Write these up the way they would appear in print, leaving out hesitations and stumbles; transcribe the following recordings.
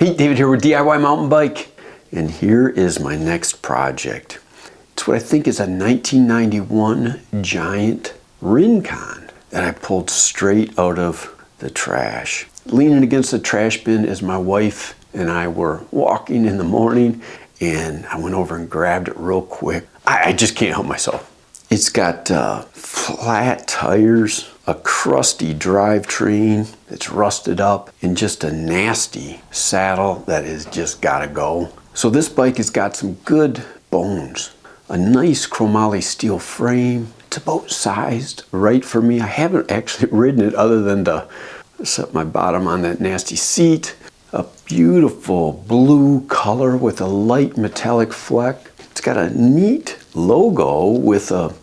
Hey, David here with DIY Mountain Bike, and here is my next project. It's what I think is a 1991 Giant Rincon that I pulled straight out of the trash. Leaning against the trash bin as my wife and I were walking in the morning, and I went over and grabbed it real quick. I just can't help myself. It's got flat tires, a crusty drivetrain that's rusted up, and just a nasty saddle that has just gotta go. So this bike has got some good bones. A nice chromoly steel frame. It's about sized right for me. I haven't actually ridden it other than to set my bottom on that nasty seat. A beautiful blue color with a light metallic fleck. It's got a neat logo with a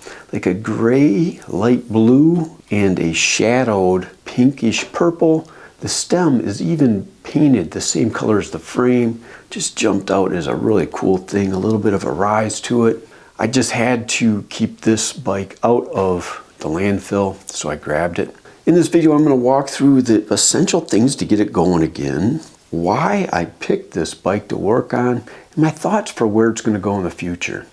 gray, light blue, and a shadowed pinkish purple. The stem is even painted the same color as the frame. Just jumped out as a really cool thing, a little bit of a rise to it. I just had to keep this bike out of the landfill, so I grabbed it. In this video, I'm going to walk through the essential things to get it going again, why I picked this bike to work on, and my thoughts for where it's going to go in the future.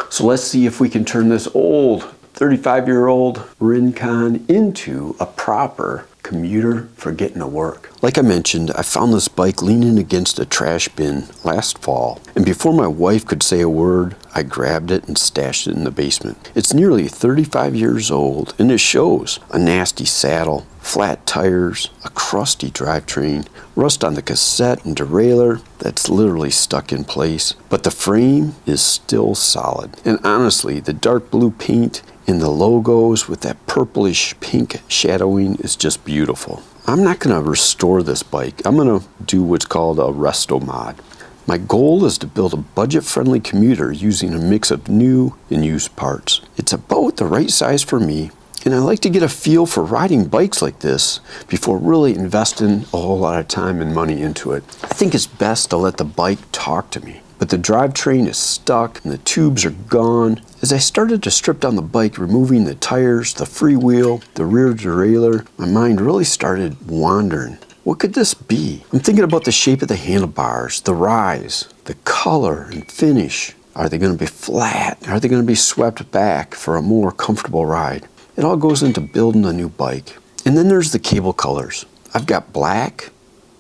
So let's see if we can turn this old 35-year-old Rincon into a proper commuter for getting to work. Like I mentioned, I found this bike leaning against a trash bin last fall, and before my wife could say a word, I grabbed it and stashed it in the basement. It's nearly 35 years old, and it shows. A nasty saddle, flat tires, a crusty drivetrain, rust on the cassette and derailleur that's literally stuck in place, but the frame is still solid. And honestly, the dark blue paint and the logos with that purplish pink shadowing is just beautiful. I'm not going to restore this bike. I'm going to do what's called a Restomod. My goal is to build a budget-friendly commuter using a mix of new and used parts. It's about the right size for me, and I like to get a feel for riding bikes like this before really investing a whole lot of time and money into it. I think it's best to let the bike talk to me. But the drivetrain is stuck and the tubes are gone. As I started to strip down the bike, removing the tires, the freewheel, the rear derailleur, my mind really started wandering. What could this be? I'm thinking about the shape of the handlebars, the rise, the color and finish. Are they going to be flat? Are they going to be swept back for a more comfortable ride? It all goes into building a new bike. And then there's the cable colors. I've got black,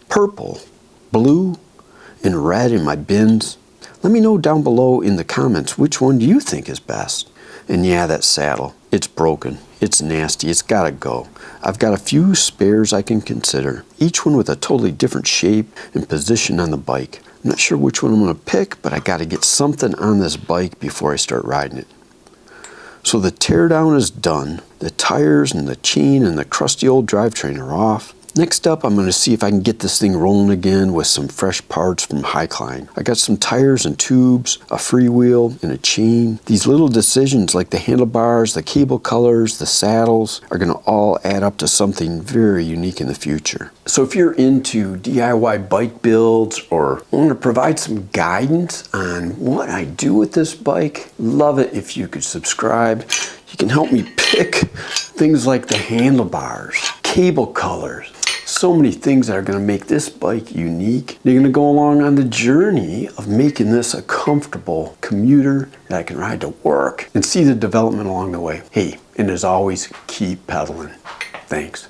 purple, blue, and red in my bins. Let me know down below in the comments which one do you think is best. And yeah, that saddle, it's broken, it's nasty, it's gotta go. I've got a few spares I can consider, each one with a totally different shape and position on the bike. I'm not sure which one I'm gonna pick, but I gotta get something on this bike before I start riding it. So the teardown is done. The tires and the chain and the crusty old drivetrain are off. Next up, I'm going to see if I can get this thing rolling again with some fresh parts from Hycline. I got some tires and tubes, a freewheel, and a chain. These little decisions like the handlebars, the cable colors, the saddles are going to all add up to something very unique in the future. So if you're into DIY bike builds or want to provide some guidance on what I do with this bike, love it if you could subscribe. You can help me pick things like the handlebars, cable colors, so many things that are going to make this bike unique. You're going to go along on the journey of making this a comfortable commuter that I can ride to work and see the development along the way. Hey, and as always, keep pedaling. Thanks.